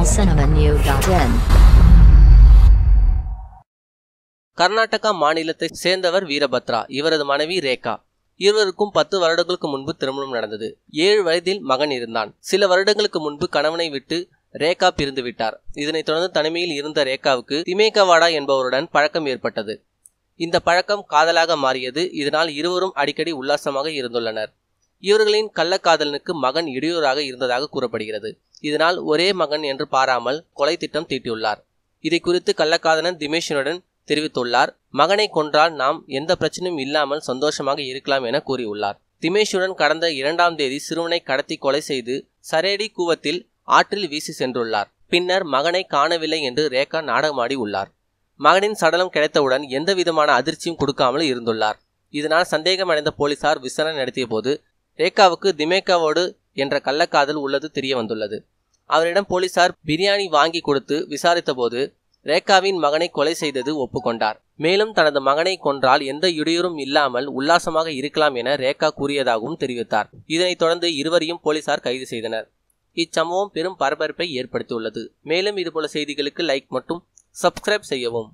tamilcinemanew.in. Karnataka மாநிலத்தை சேர்ந்தவர் வீரபத்ரா. இவரது மனைவி ரேகா. இருவருக்கும் 10 வருடங்களுக்கு முன்பு திருமணம் நடந்தது. 7 வயதில் மகன் இருந்தான். சில வருடங்களுக்கு முன்பு கணவனை விட்டு ரேகா பிரிந்து விட்டார். இதனைத் தொடர்ந்து தனிமையில் இருந்த ரேகாவுக்கு திமேகவாடா என்பவருடன் பழக்கம் ஏற்பட்டது. இந்த பழக்கம் காதலாக மாறியது. இதனால் இருவரும் அடிக்கடி உல்லாசமாக இருந்துள்ளனர். இவர்களின் கள்ளக்காதலனுக்கு மகன் இடையூறாக இருந்ததாக கூறப்படுகிறது. இதனால் ஒரே மகன் என்று பாராமல் கொலை திட்டம் தீட்டியுள்ளார். இதை குறித்து கள்ளக்காதலன் திமேஷுடன் தெரிவித்துள்ளார். மகனை கொன்றால் நாம் எந்த பிரச்சனையும் இல்லாமல் சந்தோஷமாக இருக்கலாம் என கூறியுள்ளார். திமேஷுடன் கடந்த 2ஆம் தேதி சிறுவனை கடத்தி கொலை செய்து சரேடி கூவத்தில் ஆற்றில் வீசி சென்றுள்ளார். பின்னர் மகனை காணவில்லை என்று ரேகா நாடகமாடி உள்ளார். மகனின் சடலம் கிடைத்தவுடன் எந்த விதமான அதிர்ச்சியும் கொடுக்காமல் இருந்துள்ளார். இதனால் சந்தேகமடைந்த போலீசார் விசாரணை நடத்திய போது ரேகாவுக்கு திமேகாவோடு என்ற கள்ளக்காதல் உள்ளது தெரிய வந்துள்ளது. அவரிடம் போலீசார் பிரியாணி வாங்கி கொடுத்து விசாரித்த போது ரேகாவின் மகனை கொலை செய்தது ஒப்புக்கொண்டார். மேலும் தனது மகனை கொன்றால் எந்த இடையூறும் இல்லாமல் உல்லாசமாக இருக்கலாம் என ரேகா கூறியதாகவும் தெரிவித்தார். இதனைத் தொடர்ந்து இருவரையும் போலீசார் கைது செய்தனர். இச்சம்பவம் பெரும் பரபரப்பை ஏற்படுத்தியுள்ளது. மேலும் இதுபோல செய்திகளுக்கு லைக் மற்றும் சப்ஸ்கிரைப் செய்யவும்.